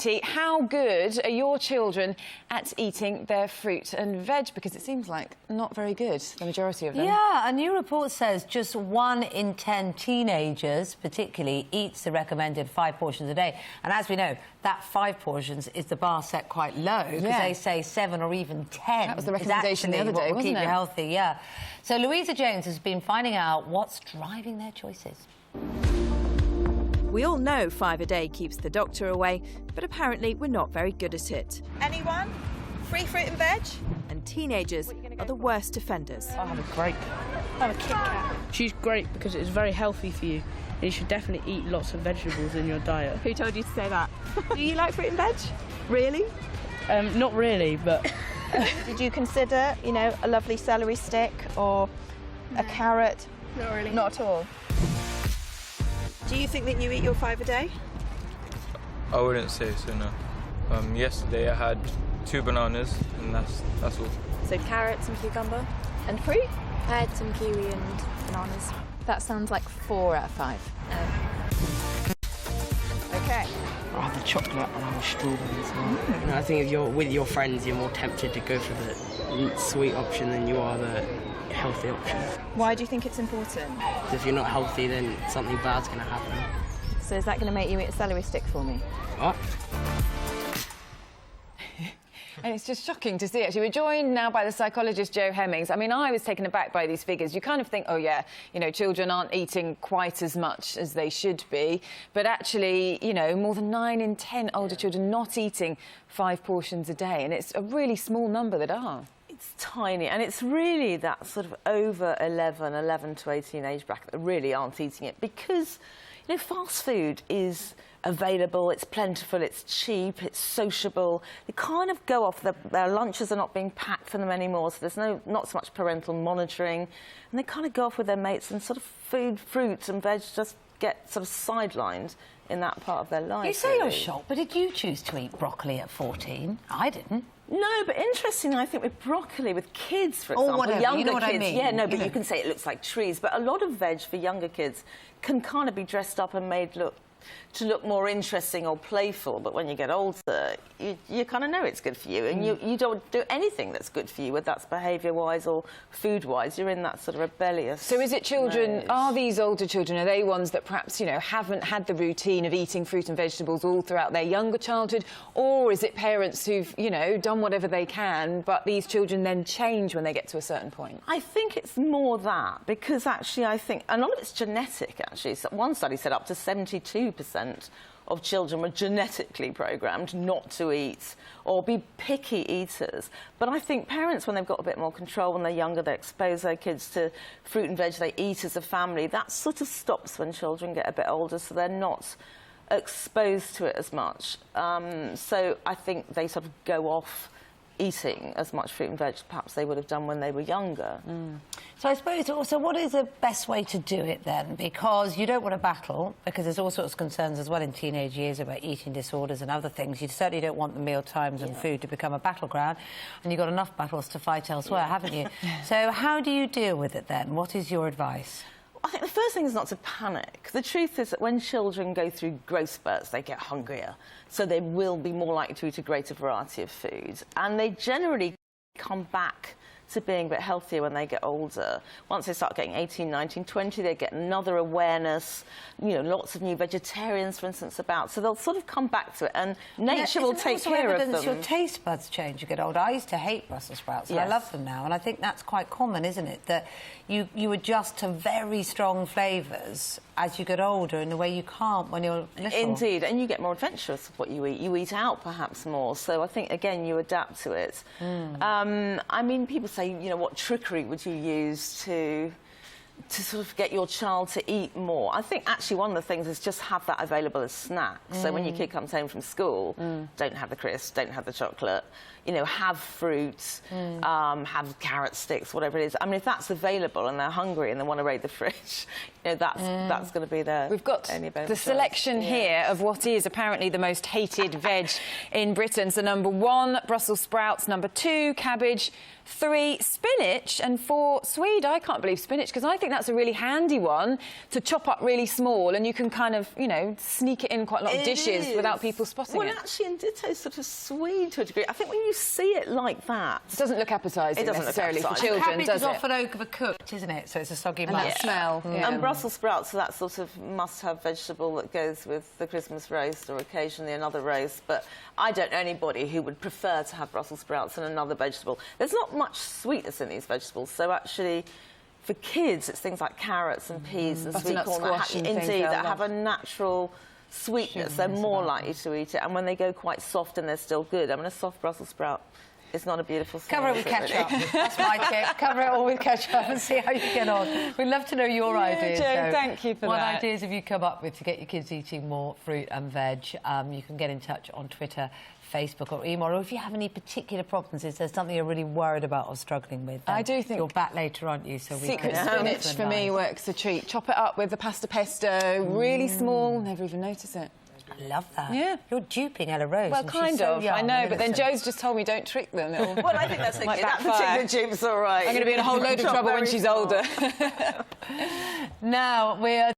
Katie, how good are your children at eating their fruit and veg? Because it seems like not very good, the majority of them. Yeah, a new report says just 1 in 10 teenagers, particularly, eats the recommended 5 portions a day. And as we know, that 5 portions is the bar set quite low, because they say 7 or even 10. That was the recommendation the other day, wasn't it? Keep you healthy, yeah. So Louisa Jones has been finding out what's driving their choices. We all know 5 a day keeps the doctor away, but apparently we're not very good at it. Anyone? Free fruit and veg? And teenagers are the worst offenders. I'll have a grape. I'll have a Kit Kat. Choose grape because it's very healthy for you. And you should definitely eat lots of vegetables in your diet. Who told you to say that? Do you like fruit and veg? Really? Not really, but... Did you consider, you know, a lovely celery stick or a carrot? Not really. Not at all. Do you think that you eat your 5 a day? I wouldn't say so, no. Yesterday I had 2 bananas and that's all. So carrots and cucumber. And fruit? I had some kiwi and bananas. That sounds like 4 out of 5. OK. I'll have the chocolate and I'll have strawberries as well. And I think if you're with your friends, you're more tempted to go for the sweet option than you are the healthy option. Why do you think it's important? If you're not healthy, then something bad's going to happen. So is that going to make you eat a celery stick for me? What? And it's just shocking to see, actually. We're joined now by the psychologist Jo Hemmings. I mean, I was taken aback by these figures. You kind of think, oh, yeah, you know, children aren't eating quite as much as they should be. But actually, you know, more than 9 in 10 older children not eating 5 portions a day. And it's a really small number that are. It's tiny, and it's really that sort of over 11 to 18 age bracket that really aren't eating it, because, you know, fast food is available, it's plentiful, it's cheap, it's sociable. They kind of go off, their lunches are not being packed for them anymore, so there's not so much parental monitoring, and they kind of go off with their mates, and sort of fruit and veg just get sort of sidelined in that part of their life. You say you're shocked, but did you choose to eat broccoli at 14? I didn't. No, but interestingly, I think with broccoli, with kids, for example, whatever. younger You know what kids, I mean. yeah, no, but you can say it looks like trees. But a lot of veg for younger kids can kind of be dressed up and made to look more interesting or playful. But when you get older, you kind of know it's good for you, and you don't do anything that's good for you, whether that's behaviour-wise or food-wise. You're in that sort of rebellious. So is it children, mode. are these older children, are they ones that perhaps, you know, haven't had the routine of eating fruit and vegetables all throughout their younger childhood? Or is it parents who've, you know, done whatever they can, but these children then change when they get to a certain point? I think it's more that, because actually I think a lot of it's genetic, actually. So one study said up to 72% of children were genetically programmed not to eat or be picky eaters. But I think parents, when they've got a bit more control when they're younger, they expose their kids to fruit and veg they eat as a family. That sort of stops when children get a bit older, so they're not exposed to it as much. So I think they sort of go off eating as much fruit and veg perhaps they would have done when they were younger. So I suppose also, what is the best way to do it then? Because you don't want to battle, because there's all sorts of concerns as well in teenage years about eating disorders and other things. You certainly don't want the meal times and food to become a battleground, and you've got enough battles to fight elsewhere, haven't you? So how do you deal with it then? What is your advice? I think the first thing is not to panic. The truth is that when children go through growth spurts, they get hungrier. So they will be more likely to eat a greater variety of food. And they generally come back to being a bit healthier when they get older. Once they start getting 18, 19, 20, they get another awareness. You know, lots of new vegetarians, for instance, about. So they'll sort of come back to it, and nature will take care of them. Your taste buds change as you get older. I used to hate Brussels sprouts, and I love them now. And I think that's quite common, isn't it? That you adjust to very strong flavours as you get older in a way you can't when you're little. Indeed, and you get more adventurous with what you eat. You eat out perhaps more. So I think, again, you adapt to it. I mean, people say, you know, what trickery would you use to sort of get your child to eat more? I think actually one of the things is just have that available as snacks. So when your kid comes home from school, don't have the crisps, don't have the chocolate, you know, have fruit, have carrot sticks, whatever it is. I mean, if that's available and they're hungry and they want to raid the fridge, you know, that's going to be their We've got only the choice. selection here of what is apparently the most hated veg in Britain. So number 1, Brussels sprouts, number 2, cabbage, 3, spinach, and 4, swede. I can't believe spinach, because I think that's a really handy one to chop up really small, and you can kind of, you know, sneak it in quite a lot of dishes without people spotting it. Well, actually, and ditto sort of swede to a degree. I think when you see it like that... It doesn't look appetising necessarily for children, cabbage does is it? often overcooked, isn't it? So it's a soggy And mush. that smell. Yeah. And Brussels sprouts are that sort of must-have vegetable that goes with the Christmas roast or occasionally another roast. But I don't know anybody who would prefer to have Brussels sprouts and another vegetable. There's not much sweetness in these vegetables, so actually, for kids, it's things like carrots and peas and sweet corn that have a natural sweetness. They're more likely to eat it, and when they go quite soft and they're still good. I mean, a soft Brussels sprout is not a beautiful thing. Cover it with ketchup. That's my tip. Cover it all with ketchup and see how you get on. We'd love to know your ideas. Jo, though. thank you for what that. What ideas have you come up with to get your kids eating more fruit and veg? You can get in touch on Twitter, Facebook or email, or if you have any particular problems, is there something you're really worried about or struggling with? I do think... You're back later, aren't you? So Secret spinach for me works a treat. Chop it up with the pasta pesto, really small, never even notice it. I love that. Yeah. You're duping Ella Rose. Well, kind of, young I know, and but then innocent. Jo's just told me don't trick them. Well, I think that's okay. Might That backfire. particular dupe's all right. I'm going to be in a whole load of trouble when she's older. Now, we're